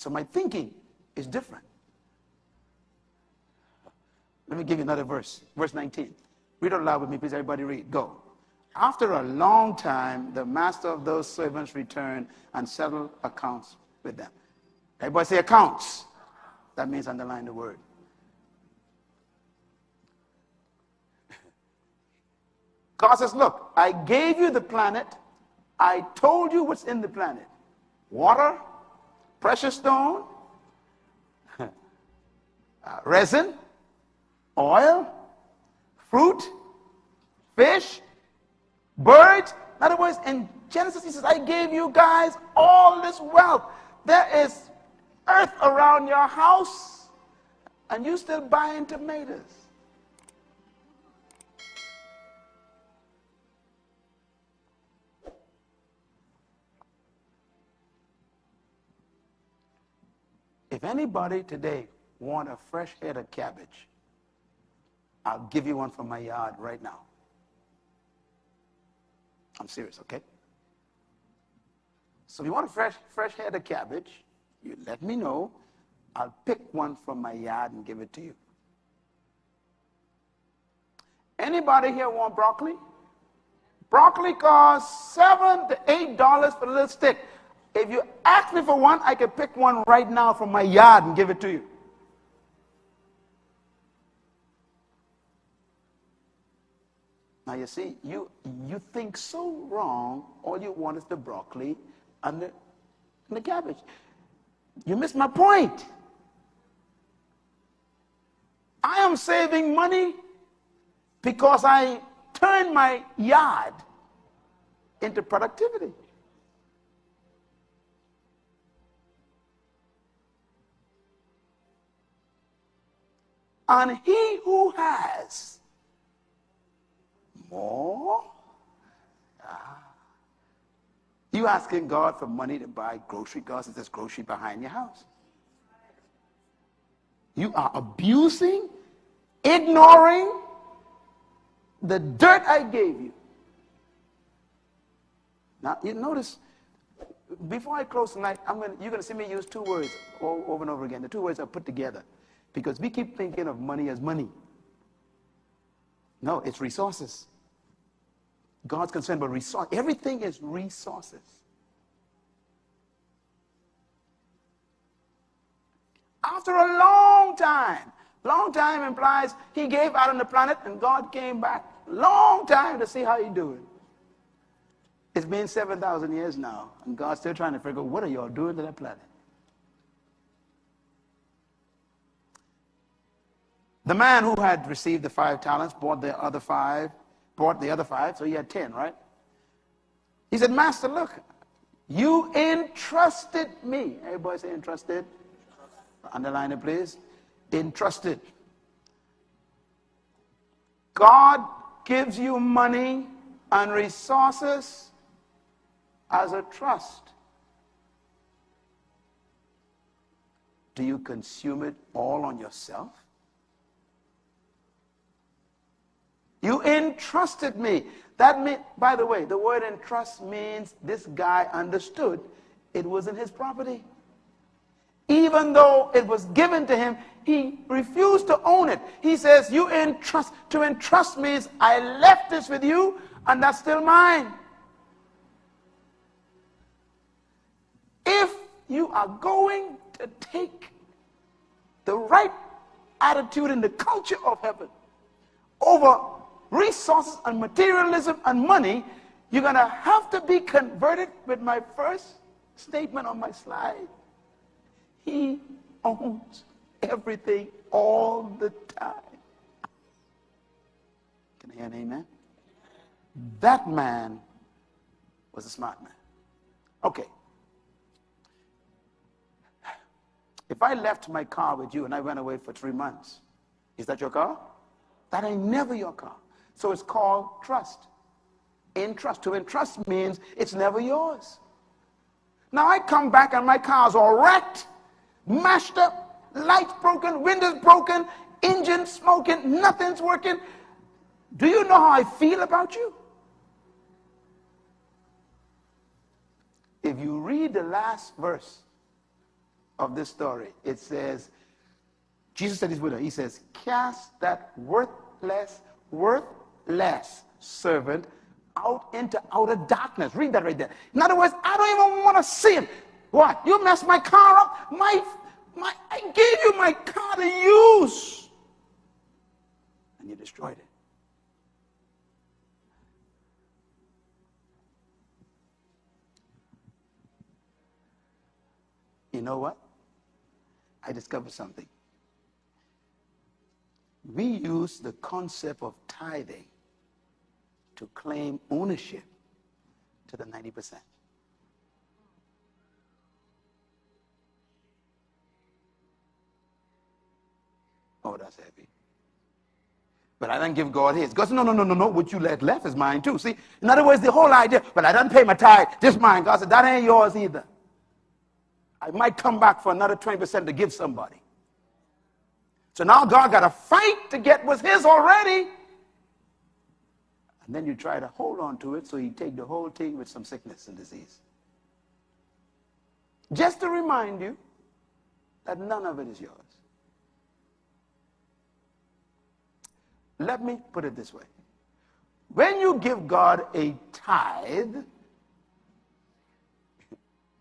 So my thinking is different. Let me give you another verse. Verse 19. Read out loud with me, please. Everybody read. Go. After a long time, the master of those servants returned and settled accounts with them. Everybody say accounts. That means underline the word. God says, look, I gave you the planet. I told you what's in the planet. Water, precious stone, resin, oil, fruit, fish, birds. In other words, in Genesis, he says, I gave you guys all this wealth. There is earth around your house, and you still buying tomatoes. If anybody today want a fresh head of cabbage, I'll give you one from my yard right now. I'm serious, okay? So if you want a fresh head of cabbage, you let me know. I'll pick one from my yard and give it to you. Anybody here want broccoli? Broccoli costs $7 to $8 for a little stick. If you ask me for one, I can pick one right now from my yard and give it to you. Now you see, you think so wrong. All you want is the broccoli and the cabbage. You missed my point. I am saving money because I turn my yard into productivity. And he who has more, you asking God for money to buy grocery. God says there's grocery behind your house. You are abusing, ignoring the dirt I gave you. Now, you notice, before I close tonight, you're going to see me use two words over and over again. The two words are put together. Because we keep thinking of money as money. No, it's resources. God's concerned about resources. Everything is resources. After a long time implies he gave Adam the planet and God came back. Long time to see how you're doing. It's been 7,000 years now, and God's still trying to figure out what are y'all doing to that planet. The man who had received the 5 talents bought the other 5, so he had 10, right? He said, Master, look, you entrusted me. Everybody say entrusted. Underline it, please. Entrusted. God gives you money and resources as a trust. Do you consume it all on yourself? You entrusted me. That meant, by the way, the word entrust means this guy understood it wasn't his property. Even though it was given to him, he refused to own it. He says, you entrust. To entrust means I left this with you and that's still mine. If you are going to take the right attitude in the culture of heaven over resources and materialism and money, you're going to have to be converted with my first statement on my slide. He owns everything all the time. Can I hear an amen? That man was a smart man. Okay. If I left my car with you and I went away for 3 months, is that your car? That ain't never your car. So it's called trust. Entrust. To entrust means it's never yours. Now I come back and my car's all wrecked, mashed up, lights broken, windows broken, engine smoking, nothing's working. Do you know how I feel about you? If you read the last verse of this story. It says, Jesus said this with her. He says, cast that worthless servant out into outer darkness. Read that right there. In other words, I don't even want to see him. What? You messed my car up? I gave you my car to use. And you destroyed it. You know what? I discovered something. We use the concept of tithing to claim ownership to the 90%. Oh, that's heavy. But I didn't give God his. God said, no. What you let left is mine too. See, in other words, the whole idea, but I didn't pay my tithe, this mine. God said, that ain't yours either. I might come back for another 20% to give somebody. So now God got to fight to get what's his already. And then you try to hold on to it, so you take the whole thing with some sickness and disease. Just to remind you that none of it is yours. Let me put it this way. When you give God a tithe,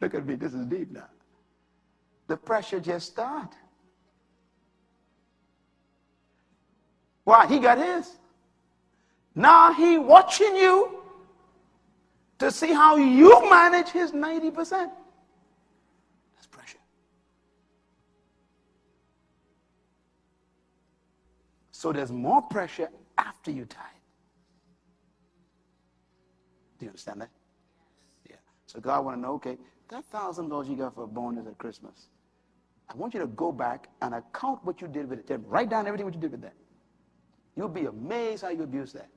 look at me, this is deep now. The pressure just starts. Why? He got his. Now he watching you to see how you manage his 90%. That's pressure. So there's more pressure after you tithe. Do you understand that? Yeah. So God want to know, okay, that $1,000 you got for a bonus at Christmas, I want you to go back and account what you did with it. Write down everything what you did with that. You'll be amazed how you abuse that.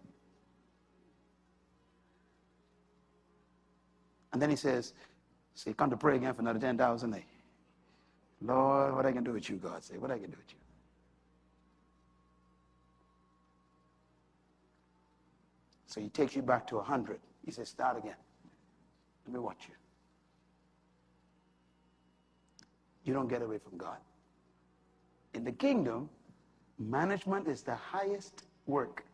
And then he says, say, come to pray again for another 10,000. Lord, what I can do with you, God? Say, what I can do with you? So he takes you back to 100. He says, start again. Let me watch you. You don't get away from God. In the kingdom, management is the highest work